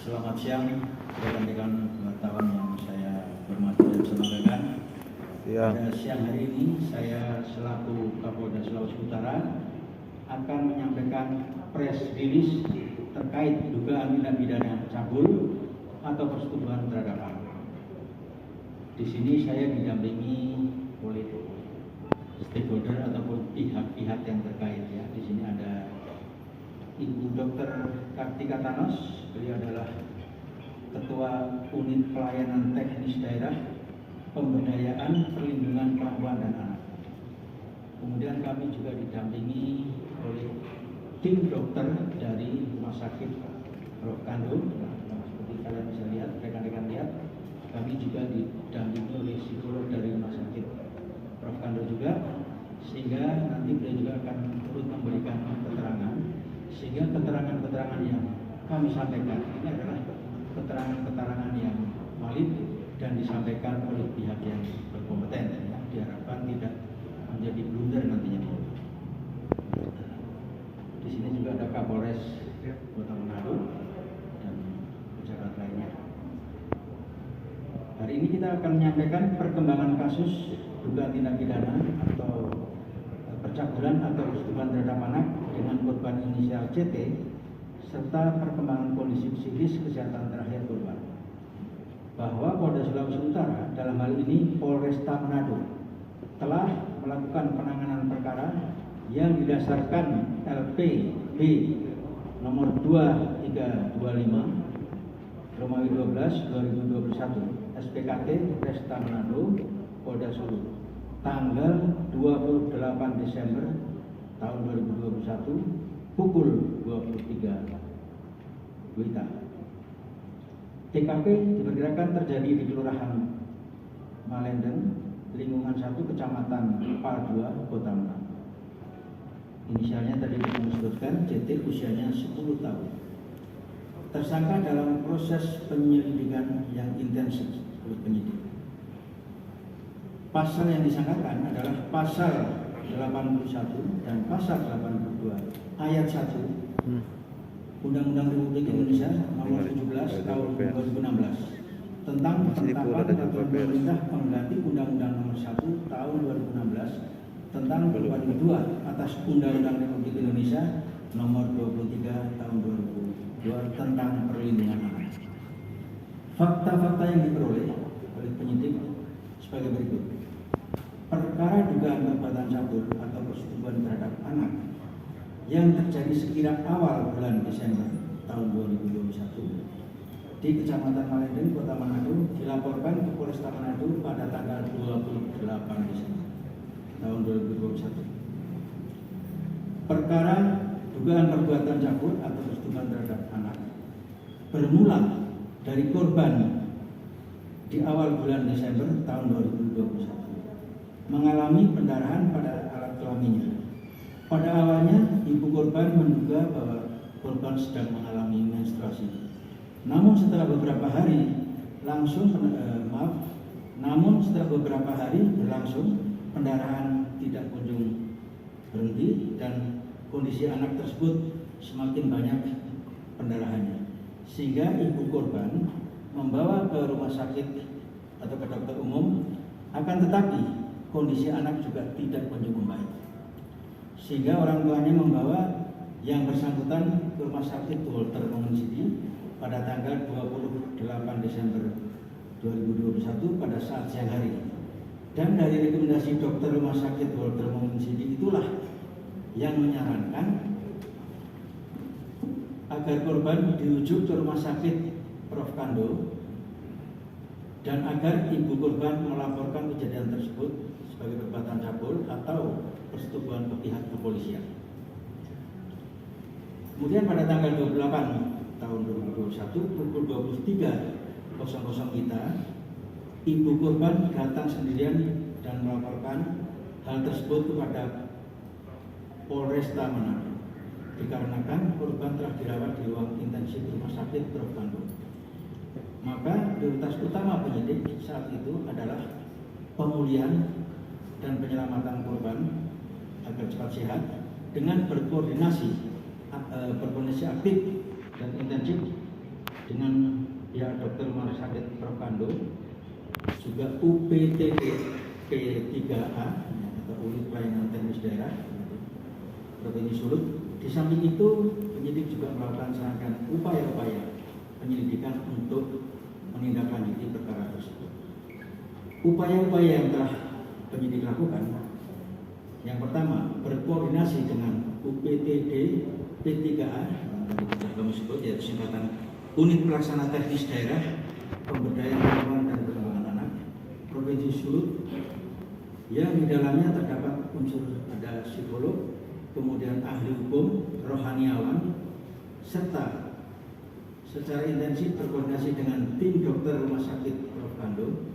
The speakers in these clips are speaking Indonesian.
Selamat siang rekan-rekan wartawan yang saya hormati dan semoga pada siang hari ini saya selaku Kapolda Sulawesi Utara akan menyampaikan press release terkait dugaan tindak pidana cabul atau persetubuhan terhadap anak. Di sini saya didampingi oleh stakeholder ataupun pihak-pihak yang terkait ya. Di sini ada Ibu Dr. Kartika Thanos, beliau adalah Ketua Unit Pelayanan Teknis Daerah Pemberdayaan Perlindungan Perempuan dan Anak. Kemudian kami juga didampingi oleh tim dokter dari Rumah Sakit Prof. Kando. Seperti kalian bisa lihat, rekan-rekan lihat, kami juga didampingi oleh psikolog dari Rumah Sakit Prof. Kando juga, sehingga nanti beliau juga akan turut memberikan keterangan. Sehingga keterangan-keterangan yang kami sampaikan ini adalah keterangan-keterangan yang valid dan disampaikan oleh pihak yang berkompeten. Ya. Diharapkan tidak menjadi blunder nantinya. Di sini juga ada Kapolres Kota Manado dan pejabat lainnya. Hari ini kita akan menyampaikan perkembangan kasus dugaan tindak pidana atau percabulan atau persetubuhan terhadap anak dengan korban inisial CT serta perkembangan kondisi psikis kesehatan terakhir korban. Bahwa Polda Sulawesi Utara dalam hal ini Polresta Manado telah melakukan penanganan perkara yang didasarkan LPB nomor 2325 Romawi 12 2021 SPKT Resta Manado Polda Sulu tanggal 28 Desember tahun 2021 pukul 23 WITA. TKP diperkirakan terjadi di Kelurahan Malendeng, lingkungan 1, Kecamatan Pal 2, Kota Manado. Inisialnya tadi kami sebutkan, CT usianya 10 tahun. Tersangka dalam proses penyelidikan yang intensif oleh penyidik. Pasal yang disangkakan adalah pasal 81 dan pasal 82 ayat 1 Undang-Undang Republik Indonesia nomor 17 tahun 2016 tentang penetapan peraturan pemerintah pengganti Undang-Undang nomor 1 tahun 2016 tentang perubahan kedua atas Undang-Undang Republik Indonesia nomor 23 tahun 2002 tentang perlindungan anak. Fakta-fakta yang diperoleh oleh penyidik sebagai berikut. Perkara dugaan perbuatan cabul atau persetubuhan terhadap anak yang terjadi sekira awal bulan Desember tahun 2021 di Kecamatan Malendeng, Kota Manado dilaporkan ke Polresta Manado pada tanggal 28 Desember tahun 2021. Perkara dugaan perbuatan cabul atau persetubuhan terhadap anak bermula dari korban di awal bulan Desember tahun 2021 mengalami pendarahan pada alat kelaminnya. Pada awalnya, ibu korban menduga bahwa korban sedang mengalami menstruasi. Namun setelah beberapa hari berlangsung, pendarahan tidak kunjung berhenti dan kondisi anak tersebut semakin banyak pendarahannya. Sehingga ibu korban membawa ke rumah sakit atau ke dokter umum, akan tetapi kondisi anak juga tidak kunjung membaik. Sehingga orang tuanya membawa yang bersangkutan ke rumah sakit Walter Mangun City pada tanggal 28 Desember 2021 pada saat siang hari. Dan dari rekomendasi dokter rumah sakit Walter Mangun City itulah yang menyarankan agar korban dirujuk ke rumah sakit Prof. Kando dan agar ibu korban melaporkan kejadian tersebut sebagai perbuatan cabul atau persetubuhan ke pihak kepolisian. Kemudian pada tanggal 28 tahun 2021 pukul 23.00 WITA, ibu korban datang sendirian dan melaporkan hal tersebut kepada Polresta Manado dikarenakan korban telah dirawat di ruang intensif rumah sakit Prof. Kando. Maka prioritas utama penyidik saat itu adalah pemulihan dan penyelamatan korban agar cepat sehat dengan berkoordinasi aktif dan intensif dengan pihak dokter rumah sakit Prof. Kando, juga UPTD P3A atau Unit Pelayanan Teknis Daerah Provinsi Sulut. Di samping itu, penyidik juga melakukan serangkaian upaya-upaya penyelidikan untuk menindaklanjuti perkara tersebut. Upaya-upaya yang telah penyidik lakukan, yang pertama berkoordinasi dengan UPTD P3A, kami sebut yaitu singkatan Unit Pelaksana Teknis Daerah Pemberdayaan Perempuan dan Perkembangan Anak Provinsi Sulut, yang di dalamnya terdapat unsur ada psikolog, kemudian ahli hukum, rohaniawan, serta secara intensif berkoordinasi dengan tim dokter rumah sakit Prof. Kando.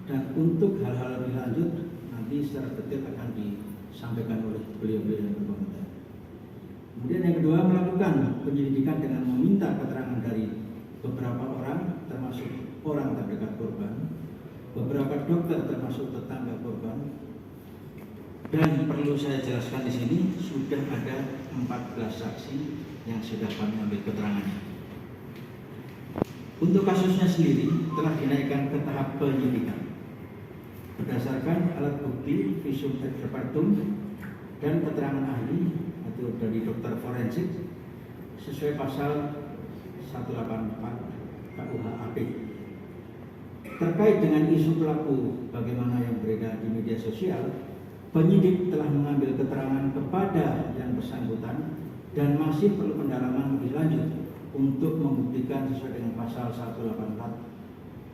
Dan untuk hal-hal lebih lanjut nanti secara detail akan disampaikan oleh beliau-beliau yang berkompeten. Kemudian yang kedua, melakukan penyelidikan dengan meminta keterangan dari beberapa orang, termasuk orang terdekat korban, beberapa dokter termasuk tetangga korban. Dan perlu saya jelaskan di sini, sudah ada 14 saksi yang sudah kami ambil keterangannya. Untuk kasusnya sendiri telah dinaikkan ke tahap penyidikan berdasarkan alat bukti visum et repertum dan keterangan ahli atau dari dokter forensik sesuai pasal 184 KUHP. Terkait dengan isu pelaku bagaimana yang beredar di media sosial, penyidik telah mengambil keterangan kepada yang bersangkutan dan masih perlu pendalaman lebih lanjut untuk membuktikan sesuai dengan pasal 184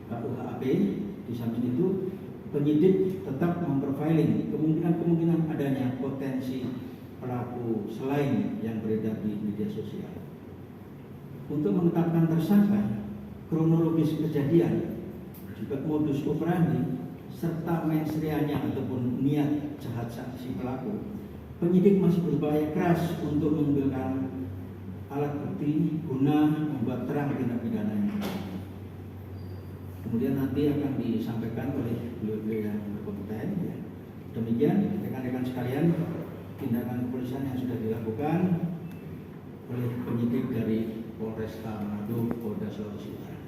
KUHP. Di samping itu, penyidik tetap memprofiling kemungkinan adanya potensi pelaku selain yang beredar di media sosial. Untuk menetapkan tersangka, kronologis kejadian, juga modus operandi, serta mensreanya ataupun niat jahat si pelaku, penyidik masih berupaya keras untuk mengumpulkan alat bukti guna membuat terang tindak pidana yang terjadi. Kemudian nanti akan disampaikan oleh beliau-beliau yang berkompeten. Ya. Demikian rekan-rekan sekalian, tindakan kepolisian yang sudah dilakukan oleh penyidik dari Polresta Manado, Polda Sulawesi Utara.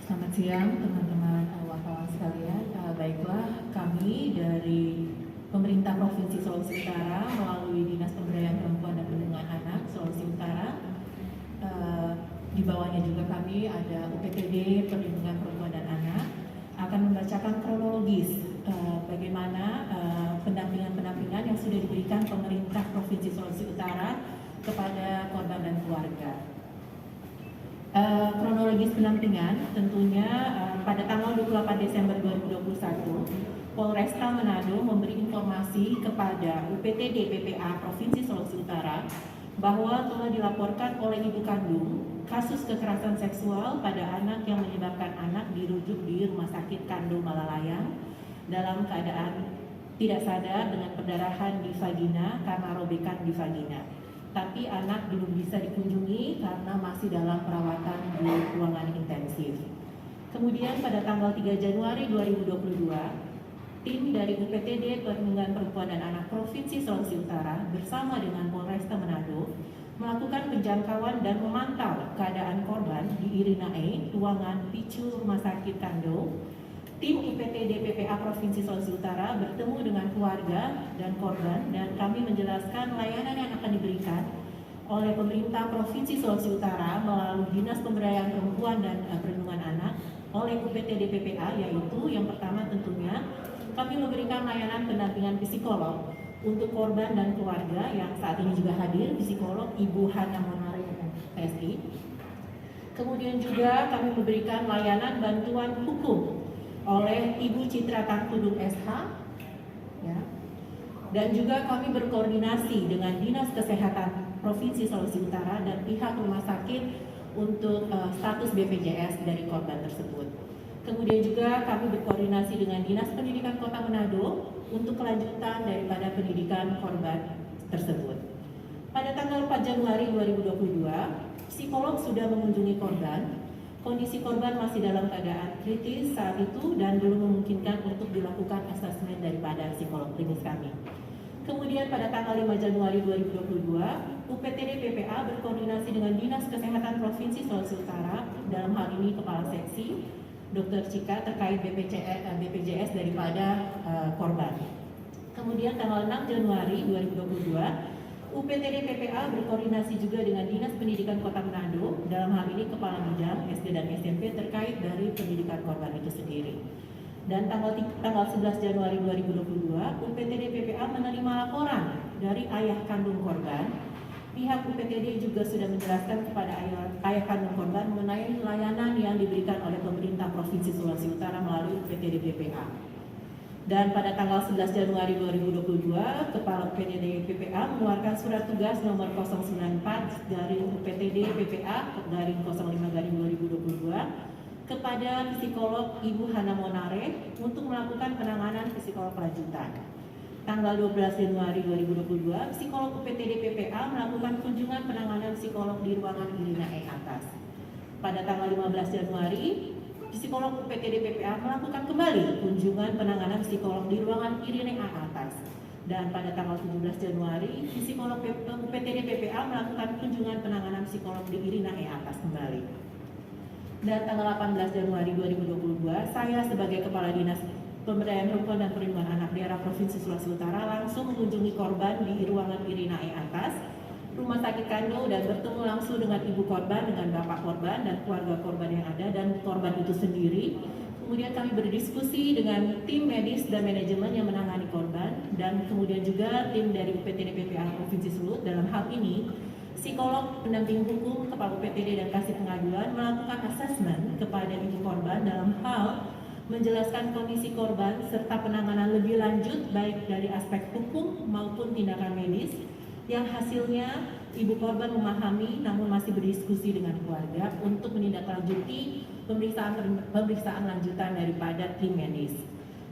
Selamat siang teman-teman wartawan sekalian. Baiklah, kami dari Pemerintah Provinsi Sulawesi Utara melalui Dinas Pemberdayaan Perempuan dan Perlindungan Anak Sulawesi Utara, di bawahnya juga kami ada UPTD Perlindungan Perempuan dan Anak, akan membacakan kronologis bagaimana pendampingan yang sudah diberikan pemerintah Provinsi Sulawesi Utara kepada korban dan keluarga. Kronologis pendampingan tentunya pada tanggal 28 Desember 2021, Polresta Manado memberi informasi kepada UPTD PPA Provinsi Sulawesi Utara bahwa telah dilaporkan oleh ibu kandung kasus kekerasan seksual pada anak yang menyebabkan anak dirujuk di Rumah Sakit Kando Malalayang dalam keadaan tidak sadar dengan perdarahan di vagina karena robekan di vagina. Tapi anak belum bisa dikunjungi karena masih dalam perawatan di ruangan intensif. Kemudian pada tanggal 3 Januari 2022, tim dari UPTD Perlindungan Perempuan dan Anak Provinsi Sulawesi Utara bersama dengan Polresta Manado melakukan penjangkauan dan memantau keadaan korban di Irinae, ruangan PICU Rumah Sakit Kando. Tim UPTD PPA Provinsi Sulawesi Utara bertemu dengan keluarga dan korban, dan kami menjelaskan layanan yang akan diberikan oleh pemerintah Provinsi Sulawesi Utara melalui Dinas Pemberdayaan Perempuan dan Perlindungan Anak oleh UPTD PPA, yaitu yang pertama tentunya kami memberikan layanan pendampingan psikolog untuk korban dan keluarga yang saat ini juga hadir, psikolog Ibu Hana Monari PSI. Kemudian juga kami memberikan layanan bantuan hukum oleh Ibu Citra Tangkudung SH, ya. Dan juga kami berkoordinasi dengan Dinas Kesehatan Provinsi Sulawesi Utara dan pihak rumah sakit untuk status BPJS dari korban tersebut. Kemudian juga kami berkoordinasi dengan Dinas Pendidikan Kota Manado untuk kelanjutan daripada pendidikan korban tersebut. Pada tanggal 4 Januari 2022, psikolog sudah mengunjungi korban. Kondisi korban masih dalam keadaan kritis saat itu dan belum memungkinkan untuk dilakukan asesmen daripada psikolog klinis kami. Kemudian pada tanggal 5 Januari 2022, UPTD PPA berkoordinasi berkoordinasi dengan Dinas Kesehatan Provinsi Sulawesi Utara, dalam hal ini Kepala Seksi, Dr. Cika, terkait BPJS daripada korban. Kemudian tanggal 6 Januari 2022, UPTD PPA berkoordinasi juga dengan Dinas Pendidikan Kota Manado, dalam hal ini Kepala Bidang SD dan SMP terkait dari pendidikan korban itu sendiri. Dan tanggal 11 Januari 2022, UPTD PPA menerima laporan dari ayah kandung korban. Pihak UPTD juga sudah menjelaskan kepada ayah kandung korban mengenai layanan yang diberikan oleh pemerintah Provinsi Sulawesi Utara melalui UPTD PPA. Dan pada tanggal 11 Januari 2022, Kepala UPTD PPA mengeluarkan surat tugas nomor 094 dari UPTD PPA garing 05 garing 2022 kepada psikolog Ibu Hana Monare untuk melakukan penanganan psikolog lanjutan. Tanggal 12 Januari 2022, psikolog UPTD PPA melakukan kunjungan penanganan psikolog di ruangan Irina E atas. Pada tanggal 15 Januari, psikolog UPTD PPA melakukan kembali kunjungan penanganan psikolog di ruangan Irina A atas. Dan pada tanggal 17 Januari, psikolog UPTD PPA melakukan kunjungan penanganan psikolog di Irina E atas kembali. Dan tanggal 18 Januari 2022, saya sebagai Kepala Dinas Pemberdayaan Perempuan dan Perlindungan Anak Daerah Provinsi Sulawesi Utara langsung mengunjungi korban di ruangan Irina E atas, Rumah Sakit Kando, dan bertemu langsung dengan ibu korban, dengan bapak korban, dan keluarga korban yang ada, dan korban itu sendiri. Kemudian kami berdiskusi dengan tim medis dan manajemen yang menangani korban, dan kemudian juga tim dari UPTD PPA Provinsi Sulut. Dalam hal ini, psikolog pendamping hukum, Kepala UPTD dan Kasih Pengaduan melakukan asesmen kepada ibu korban dalam hal menjelaskan kondisi korban serta penanganan lebih lanjut baik dari aspek hukum maupun tindakan medis, yang hasilnya ibu korban memahami namun masih berdiskusi dengan keluarga untuk menindaklanjuti pemeriksaan lanjutan daripada tim medis.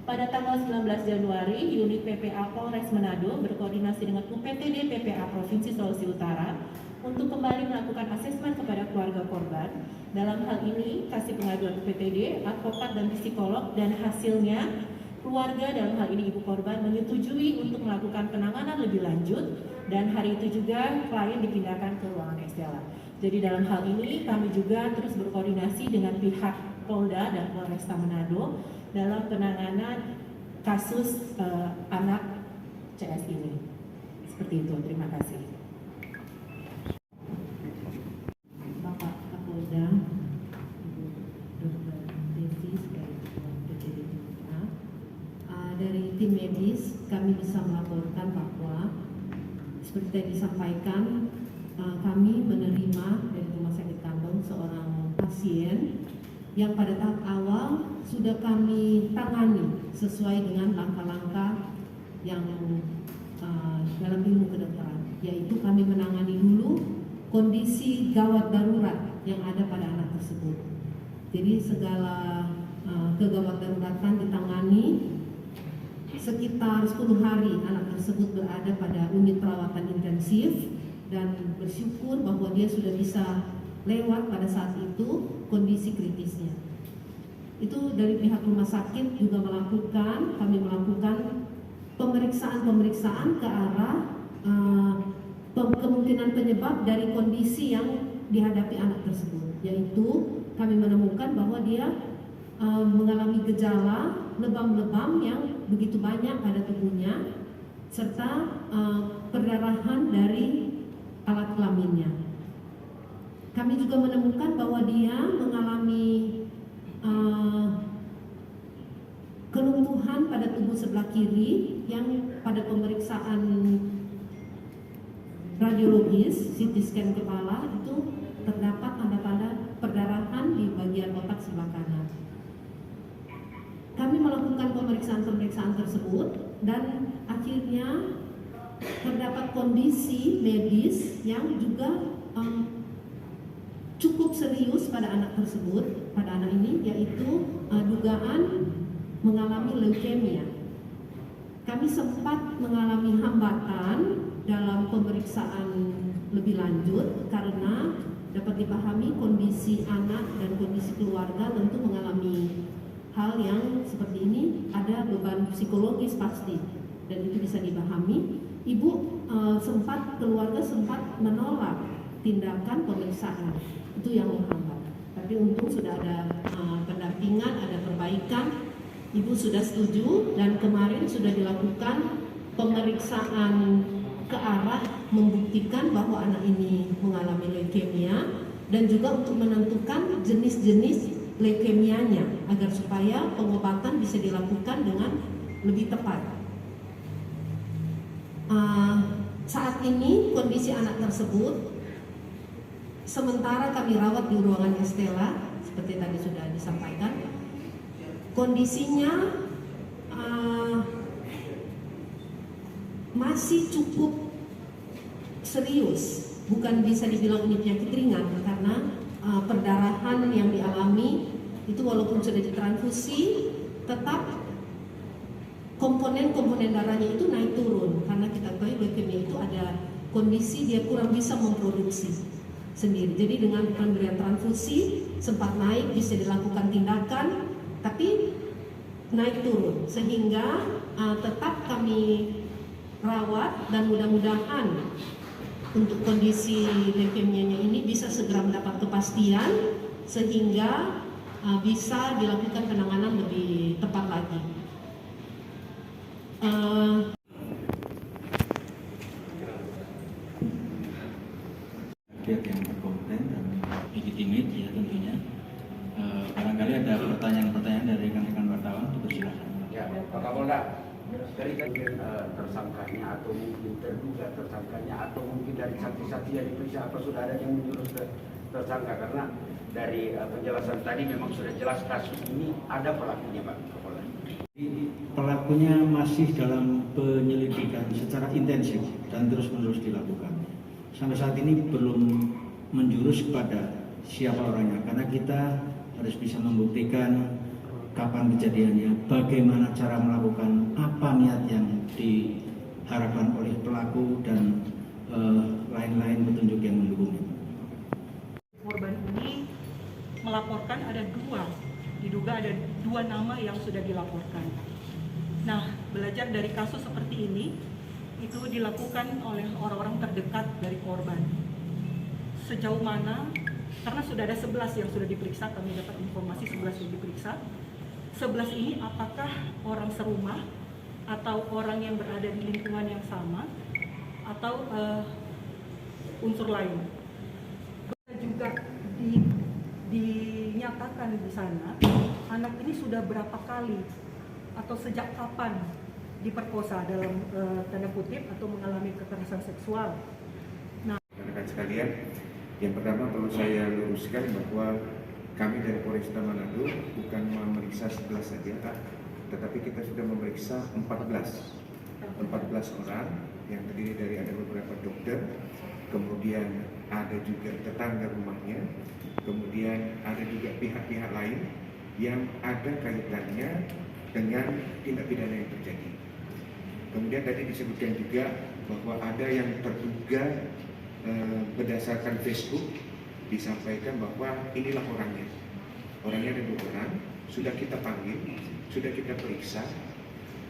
Pada tanggal 19 Januari, unit PPA Polres Manado berkoordinasi dengan UPTD PPA Provinsi Sulawesi Utara untuk kembali melakukan asesmen kepada keluarga korban. Dalam hal ini, Kasih Pengaduan UPTD, advokat dan psikolog, dan hasilnya keluarga, dalam hal ini ibu korban, menyetujui untuk melakukan penanganan lebih lanjut, dan hari itu juga klien dipindahkan ke ruangan Estella. Jadi dalam hal ini kami juga terus berkoordinasi dengan pihak Polda dan Polresta Manado dalam penanganan kasus anak CS ini. Seperti itu, terima kasih. Bapak Kapolda, Ibu Dr. Desi sebagai Ketua UPTD PPA, dari tim medis kami bisa melaporkan bahwa seperti yang disampaikan, kami menerima dari Rumah Sakit Kandung seorang pasien yang pada tahap awal sudah kami tangani sesuai dengan langkah-langkah yang dalam ilmu kedokteran, yaitu kami menangani dulu kondisi gawat darurat yang ada pada anak tersebut. Jadi segala kegawat daruratan ditangani. Sekitar 10 hari anak tersebut berada pada unit perawatan intensif, dan bersyukur bahwa dia sudah bisa lewat pada saat itu kondisi kritisnya. Itu dari pihak rumah sakit juga kami melakukan pemeriksaan ke arah kemungkinan penyebab dari kondisi yang dihadapi anak tersebut, yaitu kami menemukan bahwa dia mengalami gejala lebam-lebam yang begitu banyak pada tubuhnya, serta perdarahan dari alat kelaminnya. Kami juga menemukan bahwa dia mengalami kelumpuhan pada tubuh sebelah kiri yang pada pemeriksaan radiologis CT scan kepala itu terdapat tanda-tanda perdarahan di bagian otak sebelah kanan. Kami melakukan pemeriksaan tersebut, dan akhirnya terdapat kondisi medis yang juga cukup serius pada anak tersebut, pada anak ini, yaitu dugaan mengalami leukemia. Kami sempat mengalami hambatan dalam pemeriksaan lebih lanjut karena dapat dipahami kondisi anak dan kondisi keluarga tentu mengalami hal yang seperti ini, ada beban psikologis pasti, dan itu bisa dipahami. Keluarga sempat menolak tindakan pemeriksaan. Itu yang menghambat. Tapi untung sudah ada pendampingan, ada perbaikan. Ibu sudah setuju dan kemarin sudah dilakukan pemeriksaan ke arah membuktikan bahwa anak ini mengalami leukemia dan juga untuk menentukan jenis-jenis leukemianya agar supaya pengobatan bisa dilakukan dengan lebih tepat. Saat ini kondisi anak tersebut sementara kami rawat di ruangan Estela seperti tadi sudah disampaikan. Kondisinya masih cukup serius, bukan bisa dibilang ini penyakit ringan karena perdarahan yang dialami itu walaupun sudah ditransfusi tetap komponen-komponen darahnya itu naik turun karena kita tahu leukemia itu ada kondisi dia kurang bisa memproduksi sendiri. Jadi dengan pemberian transfusi sempat naik, bisa dilakukan tindakan tapi naik turun sehingga tetap kami rawat dan mudah-mudahan untuk kondisi leukemianya ini bisa segera mendapat kepastian sehingga bisa dilakukan penanganan lebih tepat lagi. Pihak yang berkompeten dan legitimate ya tentunya. Barangkali ada pertanyaan-pertanyaan dari rekan-rekan wartawan, dipersilakan. Ya, Pak Kapolda, dari tersangkanya atau mungkin terduga tersangkanya atau mungkin dari saksi-saksi yang diperiksa apa sudah ada yang menjurus tersangka karena dari penjelasan tadi memang sudah jelas kasus ini ada pelakunya Pak Kapolda. Pelakunya masih dalam penyelidikan secara intensif dan terus-menerus dilakukan. Sampai saat ini belum menjurus kepada siapa orangnya karena kita harus bisa membuktikan kapan kejadiannya, bagaimana cara melakukan, apa niat yang diharapkan oleh pelaku dan lain-lain petunjuk yang mendukungnya. Korban ini melaporkan diduga ada dua nama yang sudah dilaporkan. Nah, belajar dari kasus seperti ini itu dilakukan oleh orang-orang terdekat dari korban. Sejauh mana, karena sudah ada 11 yang sudah diperiksa, kami dapat informasi 11 yang diperiksa. 11 ini apakah orang serumah atau orang yang berada di lingkungan yang sama atau unsur lain. Juga dinyatakan di sana anak ini sudah berapa kali atau sejak kapan diperkosa dalam tanda kutip atau mengalami kekerasan seksual. Nah, rekan sekalian, yang pertama perlu saya luruskan bahwa kami dari Polresta Manado bukan memeriksa 11 saja, tetapi kita sudah memeriksa 14 orang yang terdiri dari ada beberapa dokter, kemudian ada juga tetangga rumahnya, kemudian ada juga pihak-pihak lain yang ada kaitannya dengan tindak pidana yang terjadi. Kemudian tadi disebutkan juga bahwa ada yang terduga berdasarkan Facebook disampaikan bahwa inilah orangnya. Orangnya ada 2 orang, sudah kita panggil, sudah kita periksa.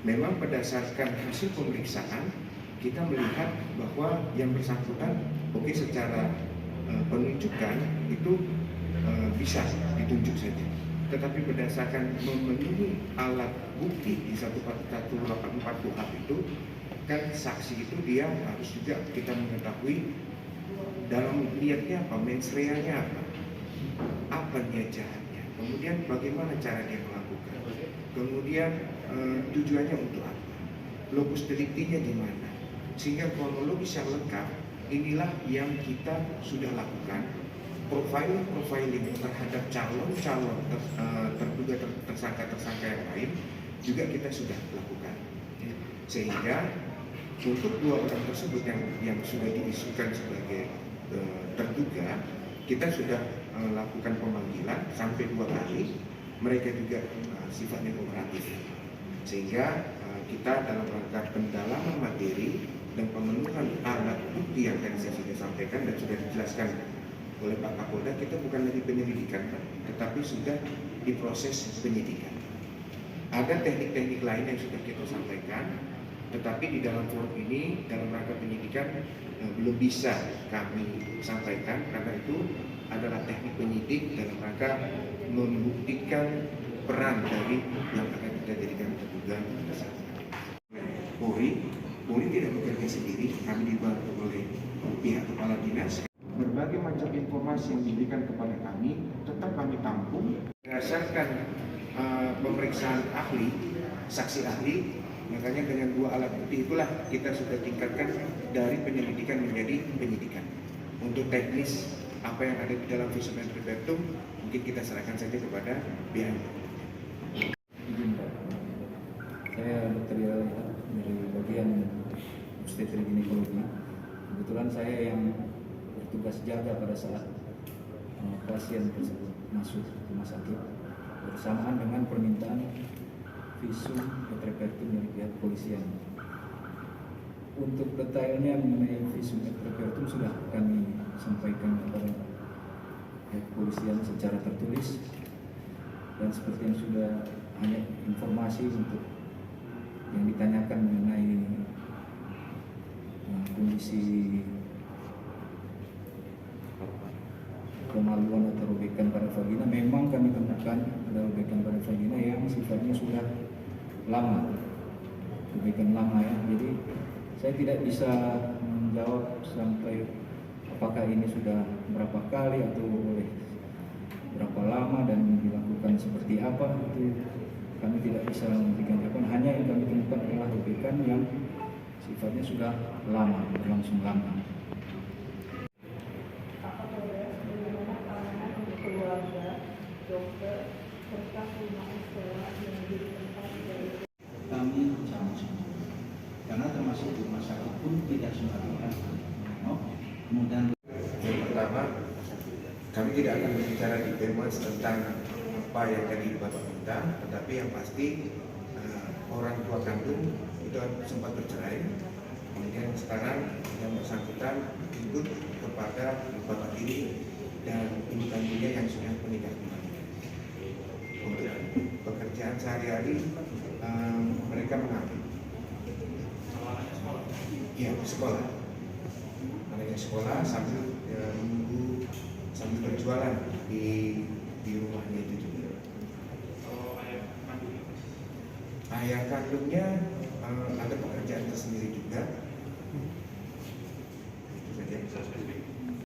Memang berdasarkan hasil pemeriksaan kita melihat bahwa yang bersangkutan secara penunjukan itu bisa ditunjuk saja. Tetapi berdasarkan memenuhi alat bukti di 184 KUHP itu kan saksi itu dia harus juga kita mengetahui dalam niatnya apa, mens reanya apa niat jahatnya, kemudian bagaimana cara dia melakukan, kemudian tujuannya untuk apa, locus delictinya di mana, sehingga kronologis yang lengkap inilah yang kita sudah lakukan. Profiling terhadap calon-calon terduga tersangka yang lain juga kita sudah lakukan, sehingga untuk 2 orang tersebut yang sudah diisukan sebagai terduga, kita sudah lakukan pemanggilan sampai 2 kali. Mereka juga sifatnya kooperatif, sehingga kita dalam rangka pendalaman materi dan pemenuhan alat bukti yang tadi saya sudah sampaikan dan sudah dijelaskan oleh Pak Kapolda, kita bukan lagi penyelidikan, tetapi sudah diproses penyidikan. Ada teknik-teknik lain yang sudah kita sampaikan, tetapi di dalam forum ini dalam rangka penyidikan belum bisa kami sampaikan karena itu adalah teknik penyidik dalam rangka membuktikan peran dari yang akan kita jadikan terduga tersangka. Polri tidak bekerja sendiri, kami dibantu oleh pihak kepala dinas. Berbagai macam informasi yang diberikan kepada kami tetap kami tampung berdasarkan pemeriksaan ahli, saksi ahli. Makanya dengan 2 alat bukti itulah kita sudah tingkatkan dari penyelidikan menjadi penyidikan. Untuk teknis apa yang ada di dalam visum et repertum mungkin kita serahkan saja kepada pihak. Izin Pak, saya Dr. Yalita dari bagian obstetri ginekologi. Kebetulan saya yang bertugas jaga pada saat pasien tersebut masuk rumah sakit bersamaan dengan permintaan visum et repertum dari pihak kepolisian. Untuk detailnya mengenai visum et repertum sudah kami sampaikan kepada pihak kepolisian secara tertulis, dan seperti yang sudah hanya informasi untuk yang ditanyakan mengenai kondisi kemaluan atau robekan pada vagina, memang kami temukan ada robekan pada vagina yang sifatnya sudah lama, robekan lama ya. Jadi saya tidak bisa menjawab sampai apakah ini sudah berapa kali atau oleh berapa lama dan dilakukan seperti apa, itu kami tidak bisa memberikan jawaban. Hanya yang kami temukan adalah robekan yang sifatnya sudah lama, berlangsung lama. Kami sama semua, karena termasuk di rumah sakit pun tidak semua orang menengok. Kemudian Yang pertama, kami tidak akan berbicara di detail tentang apa yang tadi Bapak minta, tetapi yang pasti orang tua kandung itu sempat bercerai. Kemudian sekarang yang bersangkutan ikut kepada bapak tiri dan ibu kandungnya yang sudah menikah kembali. Untuk pekerjaan sehari-hari mereka mengambil. Ya, sekolah. Mereka sekolah sambil menunggu, sambil berjualan di rumahnya itu juga. Ayah kandungnya ada pekerjaan tersendiri juga.